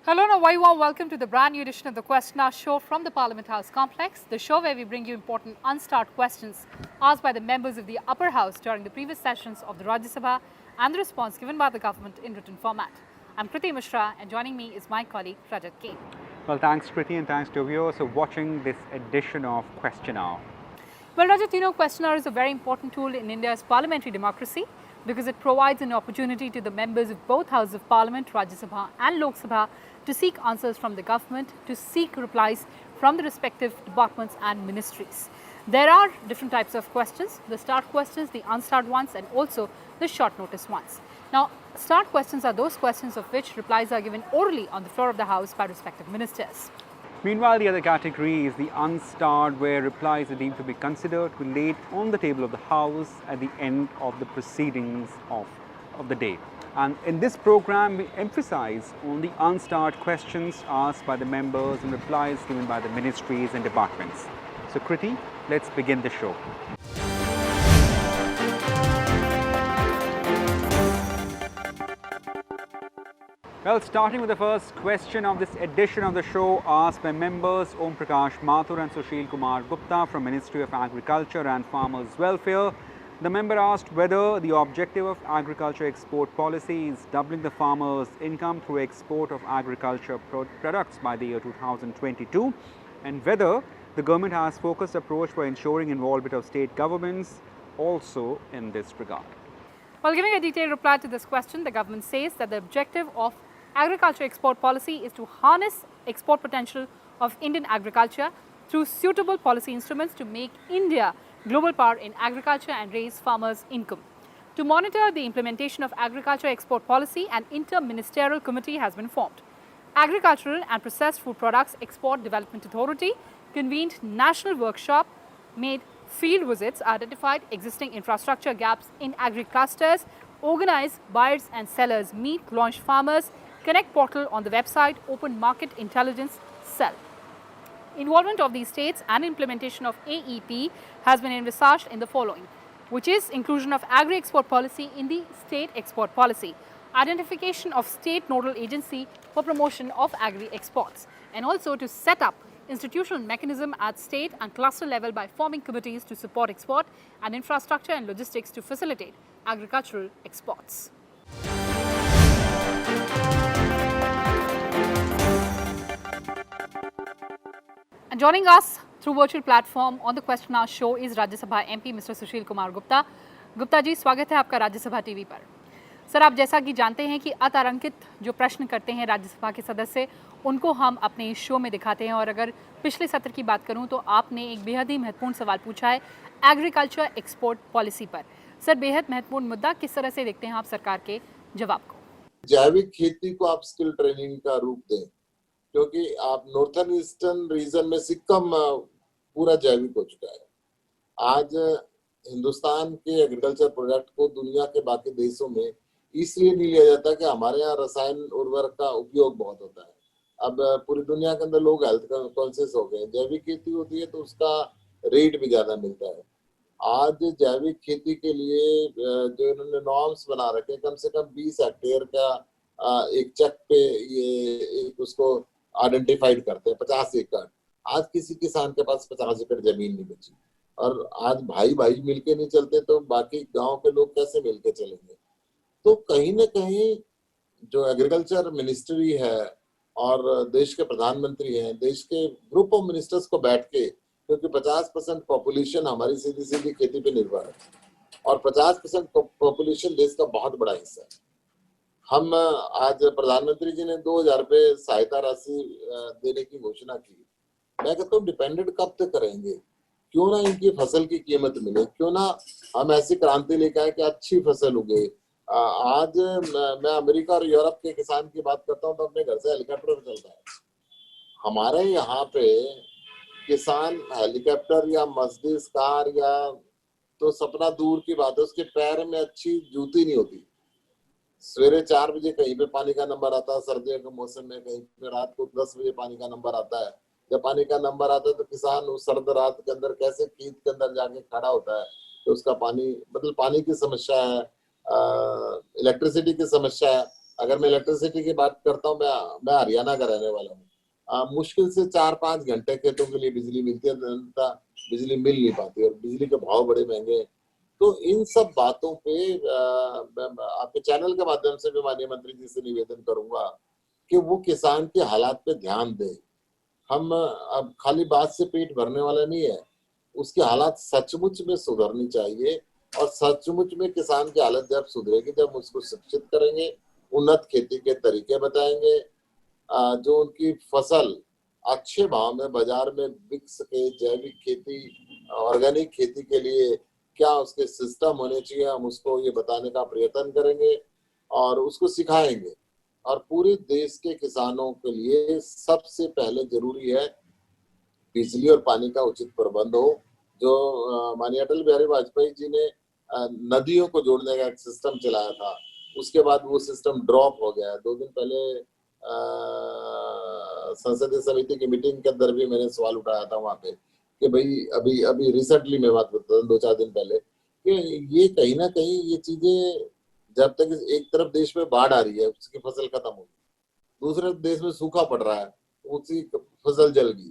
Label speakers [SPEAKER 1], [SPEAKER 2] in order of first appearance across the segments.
[SPEAKER 1] Hello and a very warm welcome to the brand new edition of the Question Hour show from the Parliament House complex, the show where we bring you important unstart questions asked by the members of the upper house during the previous sessions of the Rajya Sabha and the response given by the government in written format. I'm Kriti Mishra and joining me is my colleague Rajat K.
[SPEAKER 2] Well, thanks Kriti and thanks to viewers for watching this edition of Question Hour.
[SPEAKER 1] Well, Rajat, you know, Question Hour is a very important tool in India's parliamentary democracy because it provides an opportunity to the members of both houses of parliament, Rajya Sabha and Lok Sabha, to seek answers from the government, to seek replies from the respective departments and ministries. There are different types of questions, the start questions, the unstart ones and also the short notice ones. Now, start questions are those questions of which replies are given orally on the floor of the House by respective ministers.
[SPEAKER 2] Meanwhile, the other category is the unstarred, where replies are deemed to be considered to be laid on the table of the House at the end of the proceedings of the day. And in this program, we emphasize on the unstarred questions asked by the members and replies given by the ministries and departments. So, Kriti, let's begin the show. Well, starting with the first question of this edition of the show, asked by members Om Prakash Mathur and Sushil Kumar Gupta from Ministry of Agriculture and Farmers Welfare. The member asked whether the objective of agriculture export policy is doubling the farmers' income through export of agriculture products by the year 2022, and whether the government has focused approach for ensuring involvement of state governments also in this regard.
[SPEAKER 1] While giving a detailed reply to this question, the government says that the objective of agriculture export policy is to harness export potential of Indian agriculture through suitable policy instruments to make India global power in agriculture and raise farmers' income. To monitor the implementation of agriculture export policy, an inter-ministerial committee has been formed. Agricultural and Processed Food Products Export Development Authority convened national workshop, made field visits, identified existing infrastructure gaps in agri-clusters, organized buyers and sellers meet, launched farmers connect portal on the website, open market intelligence cell. Involvement of these states and implementation of AEP has been envisaged in the following, which is inclusion of agri-export policy in the state export policy, identification of state nodal agency for promotion of agri-exports, and also to set up institutional mechanism at state and cluster level by forming committees to support export and infrastructure and logistics to facilitate agricultural exports. And joining us through virtual platform on the Question Hour show is Rajya Sabha MP Mr. Sushil Kumar Gupta. Gupta ji, स्वागत है आपका Rajya Sabha TV पर। Sir, आप जैसा कि जानते हैं कि अतारांकित जो प्रश्न करते हैं राज्यसभा के सदस्य, उनको हम अपने इस शो में दिखाते हैं, और अगर पिछले सत्र की बात करूं तो आपने एक बेहद ही महत्वपूर्ण सवाल पूछा है एग्रीकल्चर एक्सपोर्ट पॉलिसी पर। सर, बेहद महत्वपूर्ण मुद्दा, किस तरह से देखते हैं आप सरकार के जवाब को?
[SPEAKER 3] जैविक खेती को आप स्किल ट्रेनिंग का रूप दें, क्योंकि आप नॉर्थन ईस्टर्न रीजन में सिक्किम पूरा जैविक हो चुका है। आज हिंदुस्तान के एग्रीकल्चर प्रोडक्ट को दुनिया के बाकी देशों में इसलिए नहीं लिया जाता कि हमारे यहाँ रसायन उर्वरक का उपयोग बहुत होता है। अब पूरी दुनिया के अंदर लोग हेल्थ कॉन्शियस हो गए। जैविक खेती होती है तो उसका रेट भी ज्यादा मिलता है। आज जैविक खेती के लिए जो इन्होंने नॉर्म्स बना रखे, कम से कम 20 हेक्टेयर का एक चेक पे ये एक उसको आइडेंटिफाइड करते हैं, 50 एकड़। आज किसी किसान के पास 50 एकड़ जमीन नहीं बची, और आज भाई भाई मिलके नहीं चलते तो बाकी गांव के लोग कैसे मिलके चलेंगे? तो कहीं ना कहीं जो एग्रीकल्चर मिनिस्ट्री है और देश के प्रधानमंत्री हैं, देश के ग्रुप ऑफ मिनिस्टर्स को बैठ के, क्योंकि 50% पॉपुलेशन हमारी सीधी सीधी खेती पे निर्भर है और 50% पॉपुलेशन देश का बहुत बड़ा हिस्सा है। हम आज प्रधानमंत्री जी ने 2000 रुपये सहायता राशि देने की घोषणा की। मैं कहता हूँ डिपेंडेंट कब तक करेंगे? क्यों ना इनकी फसल की कीमत मिले, क्यों ना हम ऐसी क्रांति लेकर आए कि अच्छी फसल उगे। आज मैं अमेरिका और यूरोप के किसान की बात करता हूँ तो अपने घर से हेलीकॉप्टर पे चलता है। हमारे यहाँ पे किसान हेलीकॉप्टर या मर्सिडीज कार या तो सपना दूर की बात है, उसके पैर में अच्छी जूती नहीं होती। सवेरे 4 बजे कहीं पे पानी का नंबर आता है, सर्दियों के मौसम में कहीं पे रात को 10 बजे पानी का नंबर आता है। जब पानी का नंबर आता है तो किसान उस सर्द रात के अंदर कैसे खेत के अंदर जाके खड़ा होता है, तो उसका पानी, मतलब पानी की समस्या है, इलेक्ट्रिसिटी की समस्या है। अगर मैं इलेक्ट्रिसिटी की बात करता हूँ, मैं हरियाणा का रहने वाला हूँ, मुश्किल से 4-5 घंटे खेतों के लिए बिजली मिलती है, अन्यथा बिजली मिल नहीं पाती और बिजली के भाव बड़े महंगे हैं। तो इन सब बातों पे मैं आपके चैनल के माध्यम से भी माननीय मंत्री जी से निवेदन करूंगा कि वो किसान के हालात पे ध्यान दें। हम अब खाली बात से पेट भरने वाला नहीं है, उसकी हालात सचमुच में सुधरनी चाहिए और सचमुच में किसान की हालत जब सुधरेगी, जब उसको शिक्षित करेंगे, उन्नत खेती के तरीके बताएंगे, जो उनकी फसल अच्छे भाव में बाजार में बिक सके, जैविक खेती, ऑर्गेनिक खेती के लिए क्या उसके सिस्टम होने चाहिए, हम उसको ये बताने का प्रयत्न करेंगे और उसको सिखाएंगे। और पूरे देश के किसानों के लिए सबसे पहले जरूरी है बिजली और पानी का उचित प्रबंध हो। जो माननीय अटल बिहारी वाजपेयी जी ने नदियों को जोड़ने का एक सिस्टम चलाया था, उसके बाद वो सिस्टम ड्रॉप हो गया है। 2 दिन पहले संसदीय समिति की मीटिंग के अंदर भी मैंने सवाल उठाया था वहां पे कि भाई अभी अभी रिसेंटली मैं बात करता हूँ 2-4 दिन पहले कि ये कहीं ना कहीं ये चीजें, जब तक एक तरफ देश में बाढ़ आ रही है उसकी फसल खत्म होगी, दूसरे देश में सूखा पड़ रहा है उसकी फसल जल गई,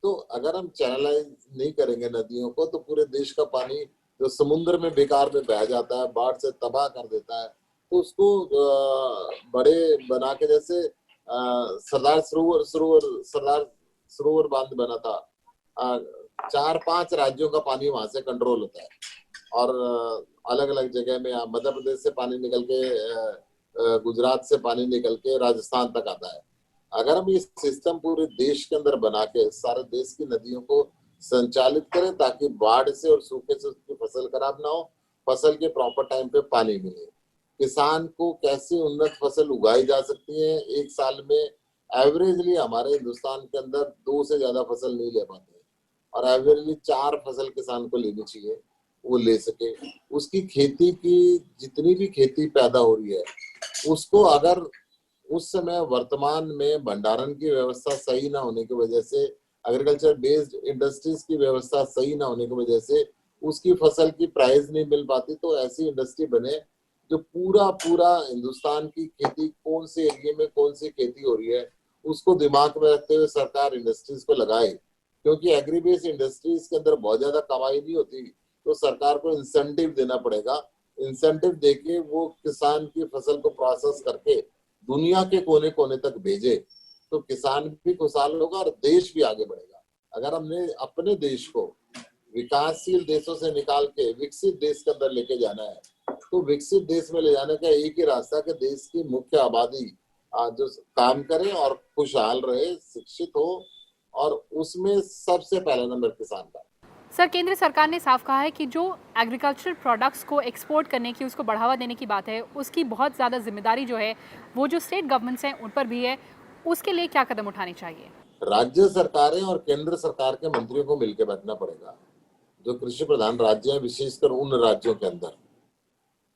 [SPEAKER 3] तो अगर हम चैनलाइज नहीं करेंगे नदियों को तो पूरे देश का पानी जो समुद्र में बेकार में बह जाता है, बाढ़ से तबाह कर देता है, तो उसको बड़े बना के, जैसे सरदार सरोवर बांध बना था, 4-5 राज्यों का पानी वहां से कंट्रोल होता है और अलग अलग जगह में मध्य प्रदेश से पानी निकल के गुजरात से पानी निकल के राजस्थान तक आता है। अगर हम ये सिस्टम पूरे देश के अंदर बना के सारे देश की नदियों को संचालित करें ताकि बाढ़ से और सूखे से उसकी फसल खराब ना हो, फसल के प्रॉपर टाइम पे पानी मिले, किसान को कैसे उन्नत फसल उगाई जा सकती है। एक साल में एवरेजली हमारे हिंदुस्तान के अंदर 2 से ज्यादा फसल नहीं ले पाते और एवरेजली 4 फसल किसान को लेनी चाहिए, वो ले सके। उसकी खेती की जितनी भी खेती पैदा हो रही है उसको अगर उस समय वर्तमान में भंडारण की व्यवस्था सही ना होने की वजह से, एग्रीकल्चर बेस्ड इंडस्ट्रीज की व्यवस्था सही ना होने की वजह से उसकी फसल की प्राइस नहीं मिल पाती, तो ऐसी इंडस्ट्री बने जो पूरा पूरा हिंदुस्तान की खेती कौन से एरिया में कौन सी खेती हो रही है उसको दिमाग में रखते हुए सरकार इंडस्ट्रीज को लगाए, क्योंकि एग्री बेस्ड इंडस्ट्रीज के अंदर बहुत ज्यादा कमाई नहीं होती, तो सरकार को इंसेंटिव देना पड़ेगा। इंसेंटिव देके वो किसान की फसल को प्रोसेस करके दुनिया के कोने कोने तक भेजे, तो किसान भी खुशहाल होगा और देश भी आगे बढ़ेगा। अगर हमने अपने देश को विकासशील देशों से निकाल के विकसित देश के अंदर लेके जाना है, तो विकसित देश में ले जाने का एक ही रास्ता कि देश की मुख्य आबादी जो काम करे और खुशहाल रहे, शिक्षित हो, और उसमें सबसे पहला नंबर किसान का।
[SPEAKER 1] सर, केंद्र सरकार ने साफ कहा है कि जो एग्रीकल्चरल प्रोडक्ट्स को एक्सपोर्ट करने की, उसको बढ़ावा देने की बात है, उसकी बहुत ज़्यादा जिम्मेदारी जो है वो जो स्टेट गवर्नमेंट्स हैं उन पर भी है। उसके लिए क्या कदम उठाने चाहिए?
[SPEAKER 3] राज्य सरकारें और केंद्र सरकार के मंत्रियों को मिलकर बैठना पड़ेगा। जो कृषि प्रधान राज्य हैं, विशेषकर उन राज्यों के अंदर,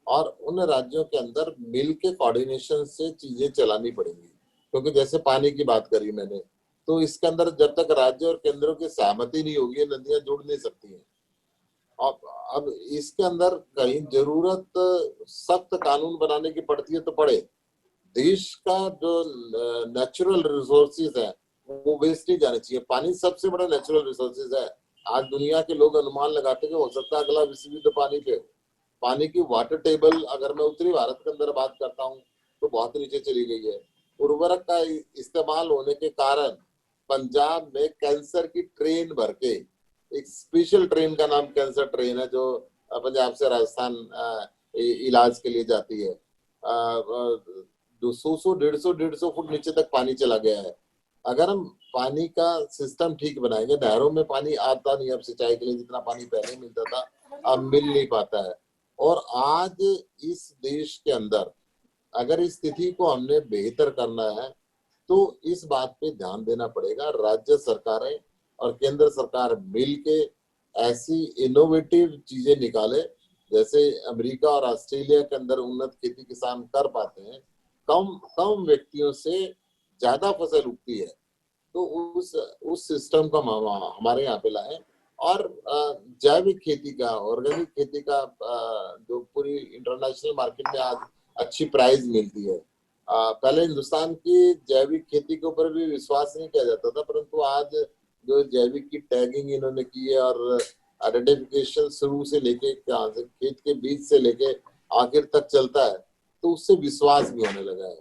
[SPEAKER 3] और उन राज्यों के अंदर मिल के कोऑर्डिनेशन से चीजें चलानी पड़ेंगी। क्योंकि जैसे पानी की बात करी मैंने, तो इसके अंदर जब तक राज्य और केंद्रों की सहमति नहीं होगी नदियां जुड़ नहीं सकती हैं। अब इसके अंदर कहीं जरूरत सख्त कानून बनाने की पड़ती है तो पड़े। देश का जो नेचुरल रिसोर्सेज है वो वेस्ट नहीं जाने चाहिए। पानी सबसे बड़ा नेचुरल रिसोर्सेज है। आज दुनिया के लोग अनुमान लगाते हैं कि हो सकता है अगला विश्व युद्ध पानी पे हो। पानी की वाटर टेबल, अगर मैं उत्तरी भारत के अंदर बात करता हूँ तो बहुत नीचे चली गई है। उर्वरक का इस्तेमाल होने के कारण पंजाब में कैंसर की ट्रेन भर के, एक स्पेशल ट्रेन का नाम कैंसर ट्रेन है जो पंजाब से राजस्थान इलाज के लिए जाती है, 150 फुट नीचे तक पानी चला गया है। अगर हम पानी का सिस्टम ठीक बनाएंगे, नहरों में पानी आता नहीं अब सिंचाई के लिए, जितना पानी पहले मिलता था अब मिल नहीं पाता है। और आज इस देश के अंदर अगर इस स्थिति को हमने बेहतर करना है तो इस बात पे ध्यान देना पड़ेगा। राज्य सरकारें और केंद्र सरकार मिलके ऐसी इनोवेटिव चीजें निकाले, जैसे अमेरिका और ऑस्ट्रेलिया के अंदर उन्नत खेती किसान कर पाते हैं, कम कम व्यक्तियों से ज्यादा फसल उगती है, तो उस सिस्टम को हमारे यहाँ पे लाए। और जैविक खेती का, ऑर्गेनिक खेती का जो पूरी इंटरनेशनल मार्केट में आज अच्छी प्राइस मिलती है, पहले हिंदुस्तान की जैविक खेती के ऊपर भी विश्वास नहीं किया जाता था, परंतु आज जो जैविक की टैगिंग इन्होंने की है और आइडेंटिफिकेशन शुरू से लेके खेत के बीज से लेके आखिर तक चलता है, तो उससे विश्वास भी होने लगा है।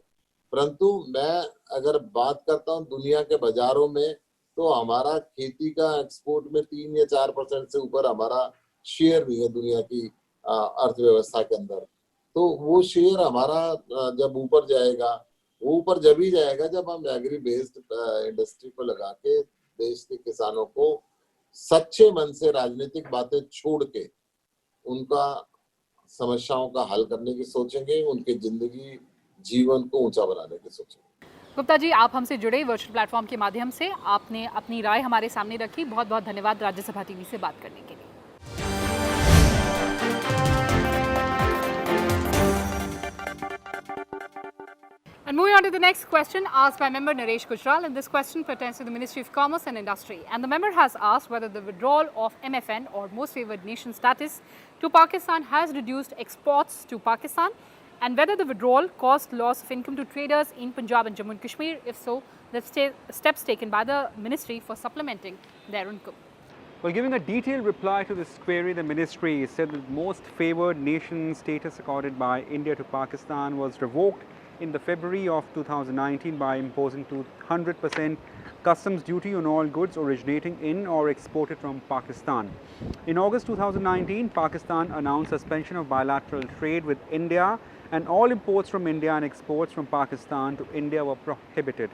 [SPEAKER 3] परंतु मैं अगर बात करता हूँ दुनिया के बाजारों में, तो हमारा खेती का एक्सपोर्ट में 3 या 4% से ऊपर हमारा शेयर नहीं है दुनिया की अर्थव्यवस्था के अंदर। तो वो शेयर हमारा जब ऊपर जाएगा, वो ऊपर जब ही जाएगा जब हम एग्री बेस्ड इंडस्ट्री को लगा के देश के किसानों को सच्चे मन से राजनीतिक बातें छोड़ के उनका समस्याओं का हल करने की सोचेंगे, उनके जिंदगी जीवन को ऊंचा बनाने की सोचेंगे।
[SPEAKER 1] गुप्ता जी, आप हमसे जुड़े वर्चुअल प्लेटफॉर्म के माध्यम से, आपने अपनी राय हमारे सामने रखी। बहुत बहुत धन्यवाद राज्यसभा टीवी से बात करने के लिए। And moving on to the next question asked by member Naresh Gujral, and this question pertains to the Ministry of Commerce and Industry. And the member has asked whether the withdrawal of MFN or Most Favoured Nation status to Pakistan has reduced exports to Pakistan, and whether the withdrawal caused loss of income to traders in Punjab and Jammu and Kashmir. If so, the steps taken by the ministry for supplementing their income.
[SPEAKER 2] Well, giving a detailed reply to this query, the ministry said that most favoured nation status accorded by India to Pakistan was revoked in the February of 2019 by imposing 200% customs duty on all goods originating in or exported from Pakistan. In August 2019, Pakistan announced suspension of bilateral trade with India, and all imports from India and exports from Pakistan to India were prohibited.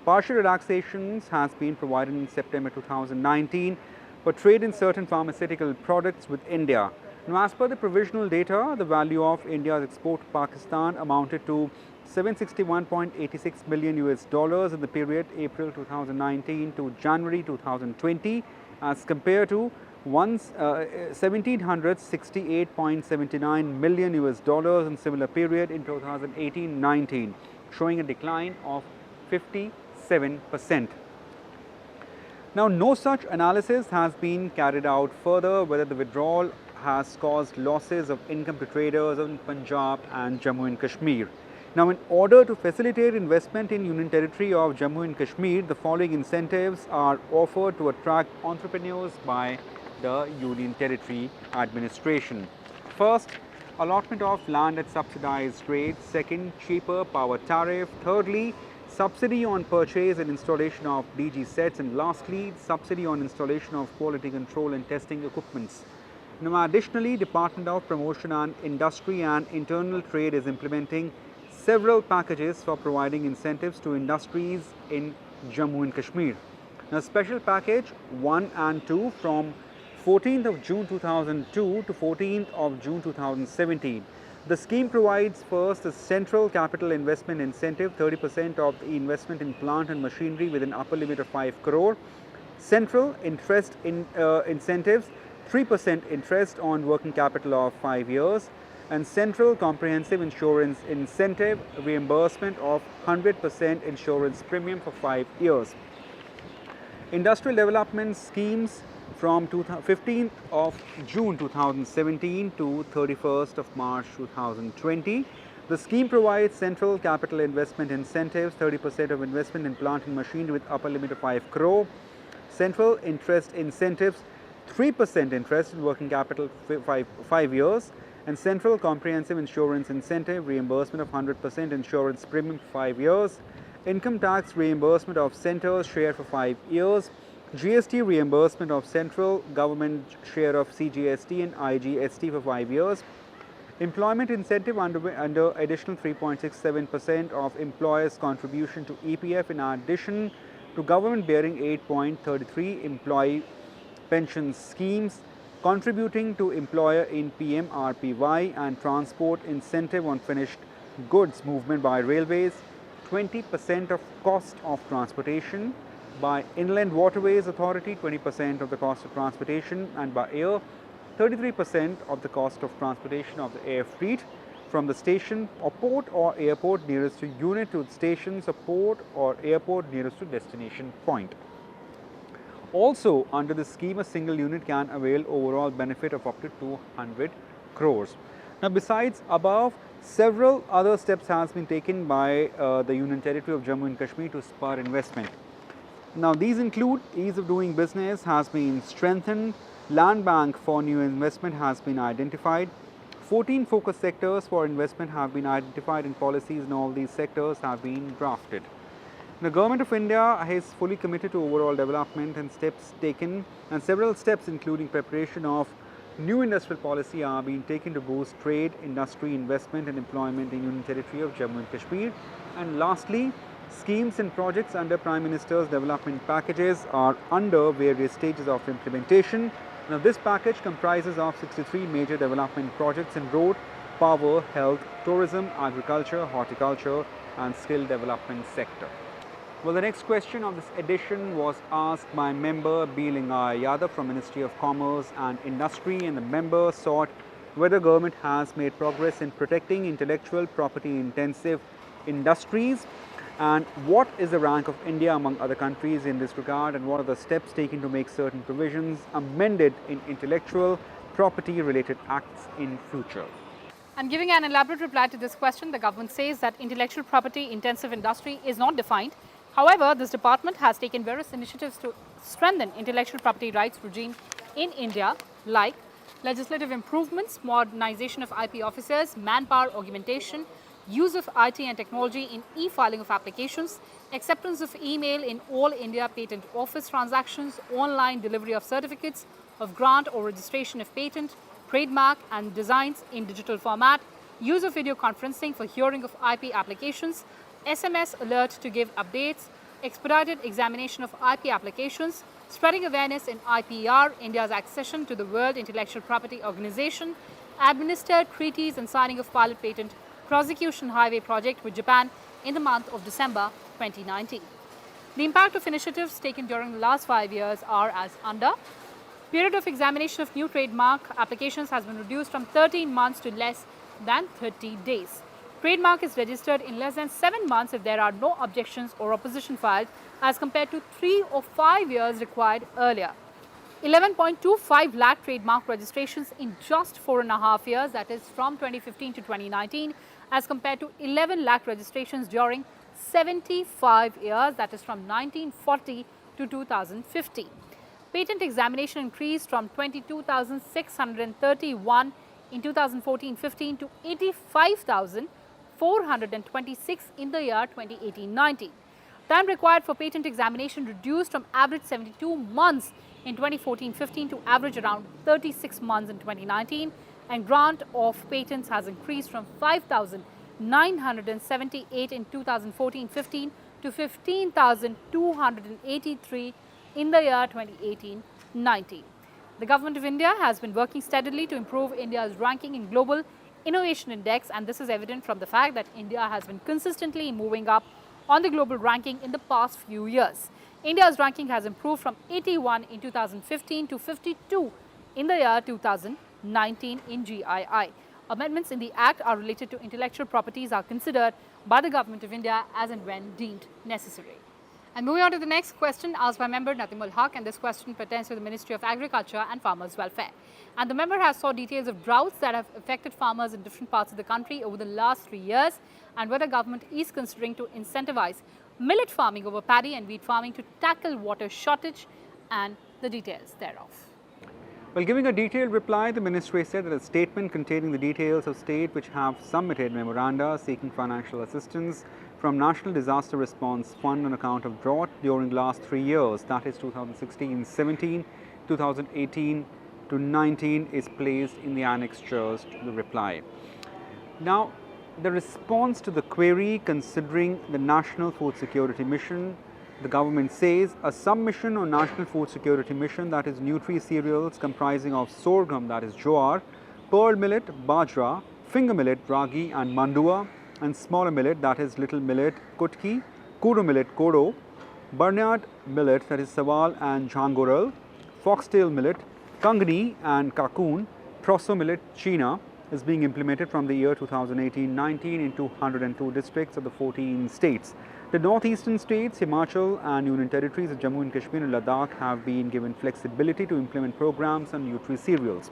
[SPEAKER 2] Partial relaxations has been provided in September 2019 for trade in certain pharmaceutical products with India. Now, as per the provisional data, the value of India's export to Pakistan amounted to $761.86 million in the period April 2019 to January 2020, as compared to $1,768.79 million in similar period in 2018-19, showing a decline of 57%. Now, no such analysis has been carried out further whether the withdrawal has caused losses of income to traders in Punjab and Jammu and Kashmir. Now, in order to facilitate investment in Union Territory of Jammu and Kashmir, the following incentives are offered to attract entrepreneurs by the Union Territory administration. First, allotment of land at subsidized rates. Second, cheaper power tariff. Thirdly, subsidy on purchase and installation of DG sets. And lastly, subsidy on installation of quality control and testing equipments. Now, additionally, Department of Promotion and Industry and Internal Trade is implementing several packages for providing incentives to industries in Jammu and Kashmir. Now, special package 1 and 2 from 14th of June 2002 to 14th of June 2017. The scheme provides first a central capital investment incentive, 30% of the investment in plant and machinery with an upper limit of 5 crore. Central interest incentives, 3% interest on working capital of 5 years. And central comprehensive insurance incentive, reimbursement of 100% insurance premium for 5 years. Industrial development schemes from 15th of June 2017 to 31st of March 2020. The scheme provides central capital investment incentives, 30% of investment in plant and machinery with upper limit of 5 crore. Central interest incentives, 3% interest in working capital 5 years. And central comprehensive insurance incentive, reimbursement of 100% insurance premium for 5 years. Income tax reimbursement of center's share for 5 years. GST reimbursement of central government share of CGST and IGST for 5 years. Employment incentive under additional 3.67% of employers' contribution to EPF in addition to government bearing 8.33 employee pension schemes. Contributing to employer in PMRPY and transport incentive on finished goods movement by railways, 20% of cost of transportation, by Inland Waterways Authority 20% of the cost of transportation, and by air 33% of the cost of transportation of the air fleet from the station or port or airport nearest to unit to stations or port or airport nearest to destination point. Also, under the scheme, a single unit can avail overall benefit of up to 200 crores. Now, besides above, Several other steps has been taken by the Union Territory of Jammu and Kashmir to spur investment. Now these include ease of doing business has been strengthened, land bank for new investment has been identified, 14 focus sectors for investment have been identified and policies in all these sectors have been drafted. The Government of India is fully committed to overall development and steps taken, and several steps including preparation of new industrial policy are being taken to boost trade, industry, investment and employment in Union Territory of Jammu and Kashmir. And lastly, schemes and projects under Prime Minister's development packages are under various stages of implementation. Now this package comprises of 63 major development projects in road, power, health, tourism, agriculture, horticulture and skill development sector. Well, the next question of this edition was asked by member B. Lingaya Yadav from Ministry of Commerce and Industry, and the member sought whether government has made progress in protecting intellectual property intensive industries and what is the rank of India among other countries in this regard, and what are the steps taken to make certain provisions amended in intellectual property related acts in future.
[SPEAKER 1] And giving an elaborate reply to this question, the government says that intellectual property intensive industry is not defined. However, this department has taken various initiatives to strengthen intellectual property rights regime in India, like legislative improvements, modernization of IP officers, manpower augmentation, use of IT and technology in e-filing of applications, acceptance of email in all India patent office transactions, online delivery of certificates of grant or registration of patent, trademark and designs in digital format, use of video conferencing for hearing of IP applications, SMS alert to give updates, expedited examination of IP applications, spreading awareness in IPR, India's accession to the World Intellectual Property Organization, administered treaties and signing of pilot patent prosecution highway project with Japan in the month of December 2019. The impact of initiatives taken during the last 5 years are as under. Period of examination of new trademark applications has been reduced from 13 months to less than 30 days. Trademark is registered in less than 7 months if there are no objections or opposition filed, as compared to 3 or 5 years required earlier. 11.25 lakh trademark registrations in just 4.5 years, that is from 2015 to 2019, as compared to 11 lakh registrations during 75 years, that is from 1940 to 2015. Patent examination increased from 22,631 in 2014-15 to 85,426 in the year 2018-19. Time required for patent examination reduced from average 72 months in 2014-15 to average around 36 months in 2019, and grant of patents has increased from 5,978 in 2014-15 to 15,283 in the year 2018-19. The Government of India has been working steadily to improve India's ranking in Global Innovation Index, and this is evident from the fact that India has been consistently moving up on the global ranking in the past few years. India's ranking has improved from 81 in 2015 to 52 in the year 2019 in GII. Amendments in the Act are related to intellectual properties are considered by the Government of India as and when deemed necessary. And moving on to the next question asked by member Natimul Haq, and this question pertains to the Ministry of Agriculture and Farmers Welfare. And the member has sought details of droughts that have affected farmers in different parts of the country over the last 3 years, and whether government is considering to incentivize millet farming over paddy and wheat farming to tackle water shortage, and the details thereof.
[SPEAKER 2] Well, giving a detailed reply, the ministry said that a statement containing the details of state which have submitted memoranda seeking financial assistance from National Disaster Response Fund on account of drought during the last 3 years, that is 2016-17, 2018-19, is placed in the annexures to the reply. Now, the response to the query considering the National Food Security Mission, the government says a submission on National Food Security Mission, that is Nutri cereals comprising of sorghum, that is jowar, pearl millet, bajra, finger millet, ragi and mandua, and smaller millet, that is little millet, kutki, kuru millet, kodo, barnyard millet, that is sawal and jhangoral, foxtail millet, kangni and kakun, proso millet, china, is being implemented from the year 2018-19 in 202 districts of the 14 states. The northeastern states, Himachal and Union Territories of Jammu and Kashmir and Ladakh have been given flexibility to implement programs on Nutri cereals.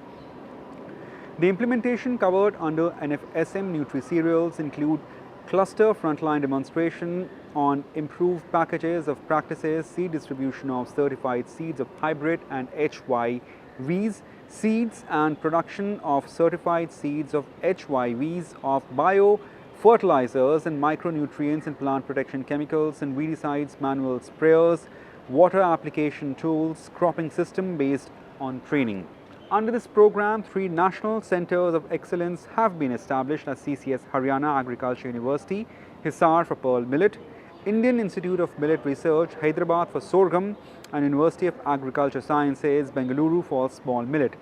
[SPEAKER 2] The implementation covered under NFSM Nutri-Cereals include cluster frontline demonstration on improved packages of practices, seed distribution of certified seeds of hybrid and HYVs, seeds and production of certified seeds of HYVs of bio-fertilizers and micronutrients and plant protection chemicals and weedicides, manual sprayers, water application tools, cropping system based on training. Under this program, 3 national centers of excellence have been established as CCS Haryana Agriculture University, Hisar for pearl millet, Indian Institute of Millet Research, Hyderabad for sorghum, and University of Agriculture Sciences, Bengaluru for small millet.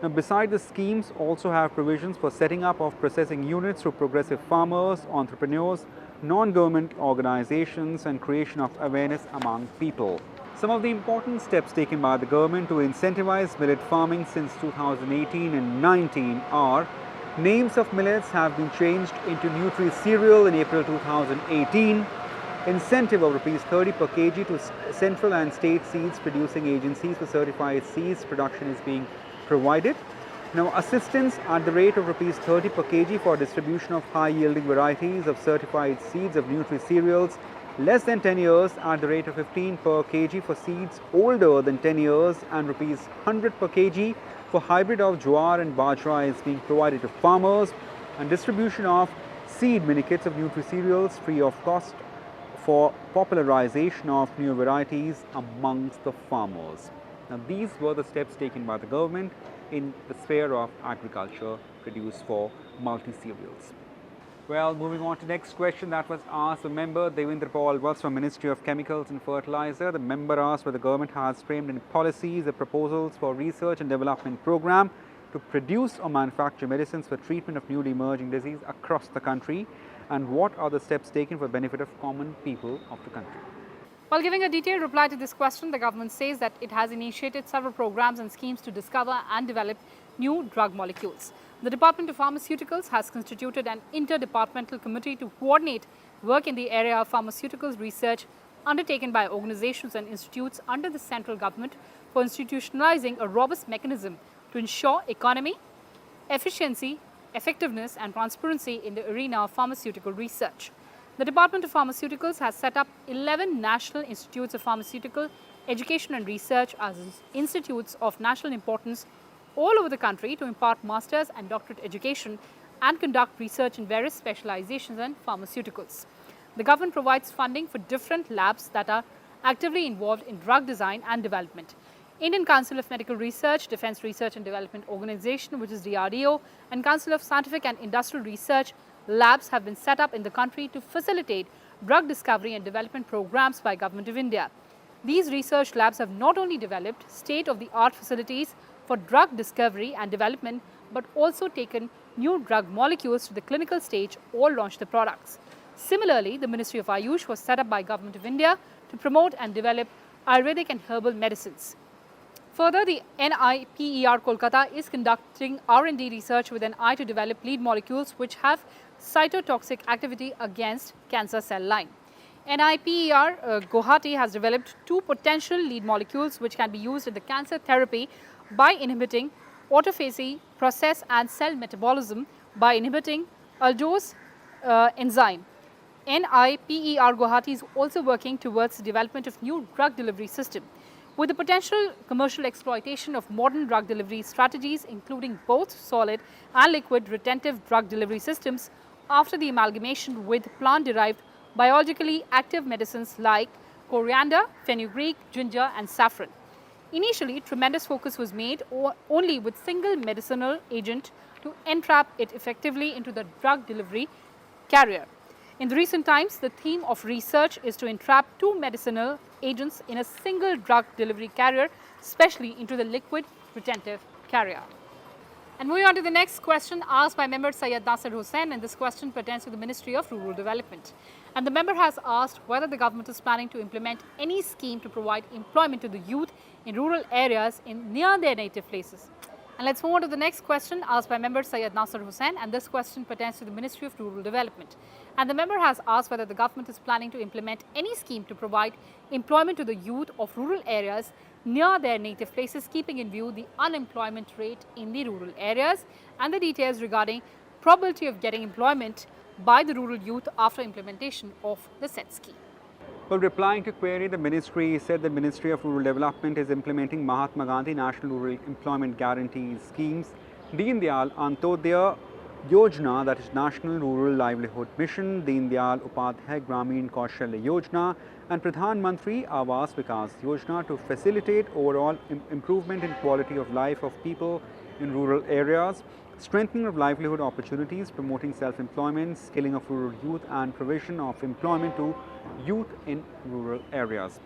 [SPEAKER 2] Now, beside the schemes also have provisions for setting up of processing units through progressive farmers, entrepreneurs, non-government organizations and creation of awareness among people. Some of the important steps taken by the government to incentivize millet farming since 2018 and 19 are: names of millets have been changed into Nutri-Cereal in April 2018, incentive of Rs 30 per kg to central and state seeds producing agencies for certified seeds production is being provided. Now, assistance at the rate of Rs 30 per kg for distribution of high yielding varieties of certified seeds of Nutri-Cereals less than 10 years at the rate of 15 per kg for seeds older than 10 years and Rs 100 per kg for hybrid of jowar and bajra is being provided to farmers, and distribution of seed mini kits of Nutri-Cereals free of cost for popularization of new varieties amongst the farmers. Now, these were the steps taken by the government in the sphere of agriculture produced for multi-cereals. Well, moving on to the next question that was asked, the member Devendra Paul was from Ministry of Chemicals and Fertilizer. The member asked whether the government has framed any policies or proposals for research and development program to produce or manufacture medicines for treatment of newly emerging disease across the country, and what are the steps taken for the benefit of common people of the country.
[SPEAKER 1] While giving a detailed reply to this question, the government says that it has initiated several programs and schemes to discover and develop new drug molecules. The Department of Pharmaceuticals has constituted an interdepartmental committee to coordinate work in the area of pharmaceuticals research undertaken by organizations and institutes under the central government for institutionalizing a robust mechanism to ensure economy, efficiency, effectiveness and transparency in the arena of pharmaceutical research. The Department of Pharmaceuticals has set up 11 national institutes of pharmaceutical education and research as institutes of national importance all over the country to impart master's and doctorate education and conduct research in various specializations in pharmaceuticals. The government provides funding for different labs that are actively involved in drug design and development. Indian Council of Medical Research, Defence Research and Development Organization, which is DRDO, and Council of Scientific and Industrial Research labs have been set up in the country to facilitate drug discovery and development programs by Government of India. These research labs have not only developed state-of-the-art facilities for drug discovery and development, but also taken new drug molecules to the clinical stage or launched the products. Similarly, the Ministry of Ayush was set up by Government of India to promote and develop Ayurvedic and herbal medicines. Further, the NIPER Kolkata is conducting R&D research with an eye to develop lead molecules which have cytotoxic activity against cancer cell line. NIPER Guwahati has developed 2 potential lead molecules which can be used in the cancer therapy by inhibiting autophagy process and cell metabolism by inhibiting aldose enzyme. NIPER Guwahati is also working towards the development of new drug delivery system. With the potential commercial exploitation of modern drug delivery strategies, including both solid and liquid retentive drug delivery systems, after the amalgamation with plant-derived biologically active medicines like coriander, fenugreek, ginger and saffron. Initially, tremendous focus was made only with single medicinal agent to entrap it effectively into the drug delivery carrier. In the recent times, the theme of research is to entrap 2 medicinal agents in a single drug delivery carrier, especially into the liquid retentive carrier. And moving on to the next question asked by member Syed Nasir Hussain, and this question pertains to the Ministry of Rural Development. And the member has asked whether the government is planning to implement any scheme to provide employment to the youth in rural areas in near their native places. And let's move on to the next question asked by member Syed Nasir Hussain, and this question pertains to the Ministry of Rural Development. And the member has asked whether the government is planning to implement any scheme to provide employment to the youth of rural areas near their native places, keeping in view the unemployment rate in the rural areas and the details regarding probability of getting employment by the rural youth after implementation of the said scheme.
[SPEAKER 2] Well, replying to query, the ministry said the Ministry of Rural Development is implementing Mahatma Gandhi National Rural Employment Guarantee schemes, Deen Dayal Antyodaya Yojana, that is National Rural Livelihood Mission, Deen Dayal Upadhyay Gramin Kaushalya Yojana, and Pradhan Mantri Awas Vikas Yojana to facilitate overall improvement in quality of life of people in rural areas, strengthening of livelihood opportunities, promoting self-employment, skilling of rural youth, and provision of employment to youth in rural areas.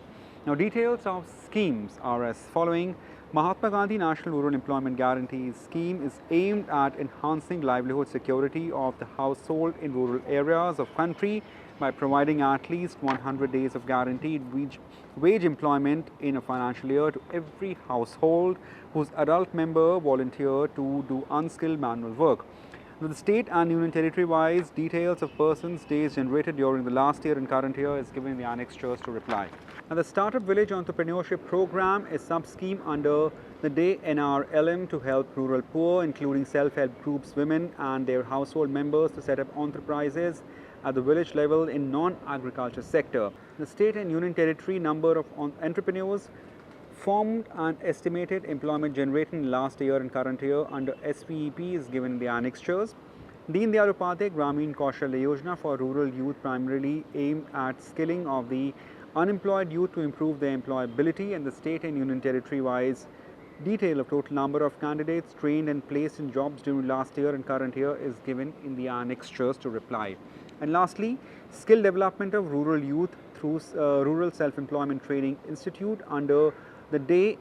[SPEAKER 2] Now, details of schemes are as following. Mahatma Gandhi National Rural Employment Guarantee Scheme is aimed at enhancing livelihood security of the household in rural areas of country by providing at least 100 days of guaranteed wage employment in a financial year to every household whose adult member volunteer to do unskilled manual work. Now, the state and union territory wise details of persons days generated during the last year and current year is given in the annexures to reply. Now, the Startup Village Entrepreneurship Program is sub-scheme under the Day NRLM to help rural poor, including self-help groups, women and their household members to set up enterprises at the village level in non-agriculture sector. The state and union territory number of entrepreneurs formed and estimated employment generated in last year and current year under SVEP is given in the annexures. Deen Dayal Upadhyay Gramin Kaushalya Yojana for rural youth primarily aimed at skilling of the unemployed youth to improve their employability, and the state and union territory wise detail of total number of candidates trained and placed in jobs during last year and current year is given in the annexures to reply. And lastly, skill development of rural youth through Rural Self-Employment Training Institute under the Day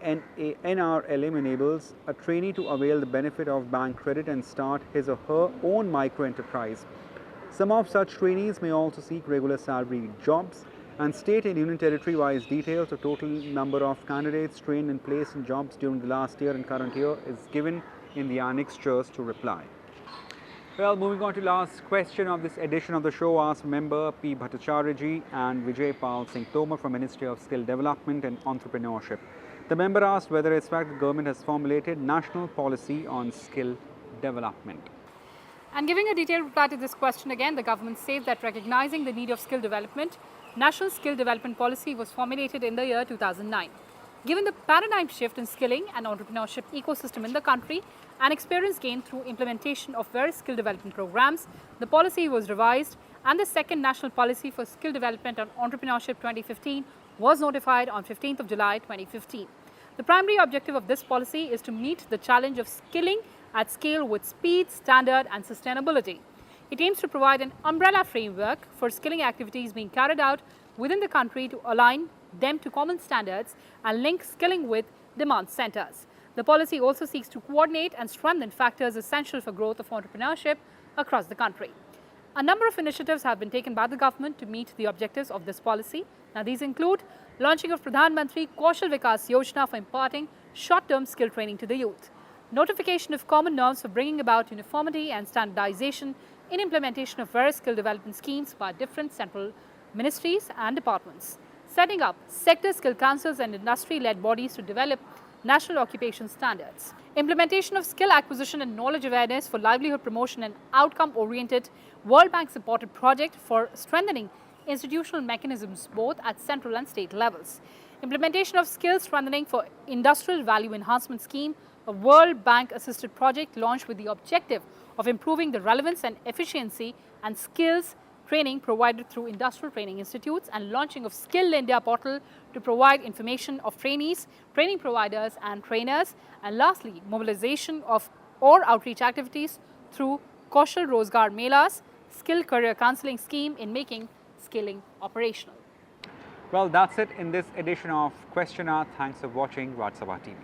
[SPEAKER 2] NRLM enables a trainee to avail the benefit of bank credit and start his or her own micro-enterprise. Some of such trainees may also seek regular salary jobs, and state and union territory wise details of total number of candidates trained and placed in jobs during the last year and current year is given in the annexures to reply. Well, moving on to last question of this edition of the show, asked member P. Bhattacharya and Vijay Pal Singh Tomar from Ministry of Skill Development and Entrepreneurship. The member asked whether it's fact the government has formulated national policy on skill development.
[SPEAKER 1] And giving a detailed reply to this question again, the government says that recognizing the need of skill development, National Skill Development Policy was formulated in the year 2009. Given the paradigm shift in skilling and entrepreneurship ecosystem in the country and experience gained through implementation of various skill development programs, the policy was revised and the second National Policy for Skill Development and Entrepreneurship 2015 was notified on 15th of July 2015. The primary objective of this policy is to meet the challenge of skilling at scale with speed, standard and sustainability. It aims to provide an umbrella framework for skilling activities being carried out within the country to align them to common standards and link skilling with demand centers. The policy also seeks to coordinate and strengthen factors essential for growth of entrepreneurship across the country. A number of initiatives have been taken by the government to meet the objectives of this policy. Now, these include launching of Pradhan Mantri Kaushal Vikas Yojana for imparting short-term skill training to the youth, notification of common norms for bringing about uniformity and standardization in implementation of various skill development schemes by different central ministries and departments, setting up sector skill councils and industry-led bodies to develop national occupation standards, implementation of skill acquisition and knowledge awareness for livelihood promotion and outcome-oriented World Bank-supported project for strengthening institutional mechanisms both at central and state levels, implementation of skill strengthening for industrial value enhancement scheme, a World Bank-assisted project launched with the objective of improving the relevance and efficiency and skills training provided through industrial training institutes, and launching of Skill India portal to provide information of trainees, training providers and trainers, and lastly, mobilization of or outreach activities through Kaushal Rozgar Melas, skill career counseling scheme in making skilling operational.
[SPEAKER 2] Well, that's it in this edition of Question Hour. Thanks for watching Rajya Sabha TV.